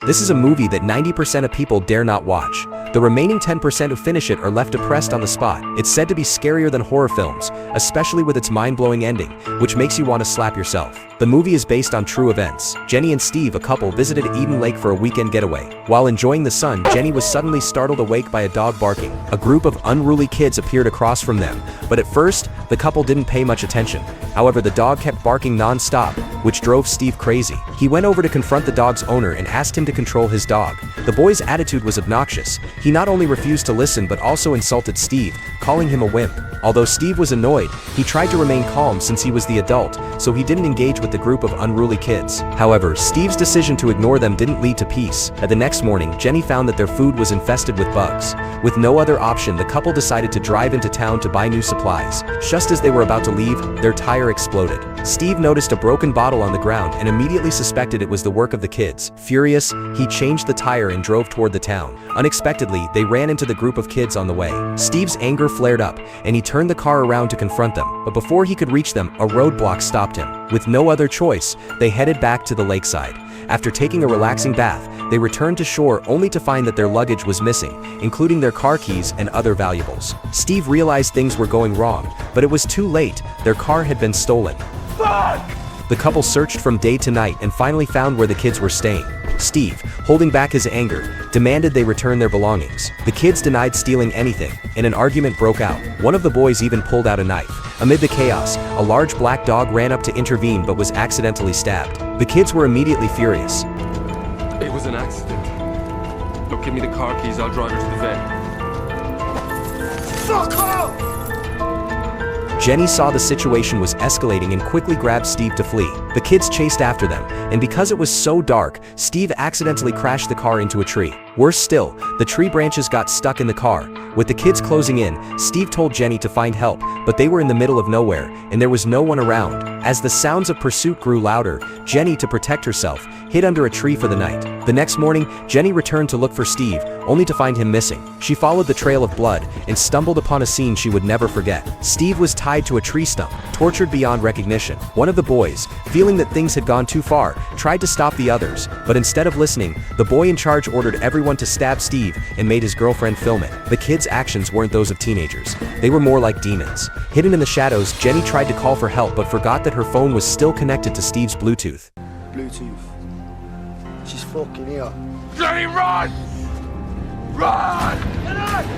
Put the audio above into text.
This is a movie that 90% of people dare not watch. The remaining 10% who finish it are left depressed on the spot. It's said to be scarier than horror films, especially with its mind-blowing ending, which makes you want to slap yourself. The movie is based on true events. Jenny and Steve, a couple, visited Eden Lake for a weekend getaway. While enjoying the sun, Jenny was suddenly startled awake by a dog barking. A group of unruly kids appeared across from them, but at first, the couple didn't pay much attention. However, the dog kept barking non-stop, which drove Steve crazy. He went over to confront the dog's owner and asked him to control his dog. The boy's attitude was obnoxious. He not only refused to listen but also insulted Steve, calling him a wimp. Although Steve was annoyed, he tried to remain calm since he was the adult, so he didn't engage with the group of unruly kids. However, Steve's decision to ignore them didn't lead to peace. The next morning, Jenny found that their food was infested with bugs. With no other option, the couple decided to drive into town to buy new supplies. Just as they were about to leave, their tire exploded. Steve noticed a broken bottle on the ground and immediately suspected it was the work of the kids. Furious, he changed the tire and drove toward the town. Unexpectedly, they ran into the group of kids on the way. Steve's anger flared up, and he turned the car around to confront them. But before he could reach them, a roadblock stopped him. With no other choice, they headed back to the lakeside. After taking a relaxing bath, they returned to shore only to find that their luggage was missing, including their car keys and other valuables. Steve realized things were going wrong, but it was too late. Their car had been stolen. Fuck! The couple searched from day to night and finally found where the kids were staying. Steve, holding back his anger, demanded they return their belongings. The kids denied stealing anything, and an argument broke out. One of the boys even pulled out a knife. Amid the chaos, a large black dog ran up to intervene but was accidentally stabbed. The kids were immediately furious. It was an accident. Look, give me the car keys, I'll drive her to the vet. Fuck off! Jenny saw the situation was escalating and quickly grabbed Steve to flee. The kids chased after them, and because it was so dark, Steve accidentally crashed the car into a tree. Worse still, the tree branches got stuck in the car. With the kids closing in, Steve told Jenny to find help, but they were in the middle of nowhere, and there was no one around. As the sounds of pursuit grew louder, Jenny, to protect herself, hid under a tree for the night. The next morning, Jenny returned to look for Steve, only to find him missing. She followed the trail of blood and stumbled upon a scene she would never forget. Steve was tied to a tree stump, tortured beyond recognition. One of the boys, feeling that things had gone too far, tried to stop the others, but instead of listening, the boy in charge ordered everyone to stab Steve and made his girlfriend film it. The kids' actions weren't those of teenagers. They were more like demons. Hidden in the shadows, Jenny tried to call for help but forgot that her phone was still connected to Steve's Bluetooth. She's fucking here. Jenny, run! Run!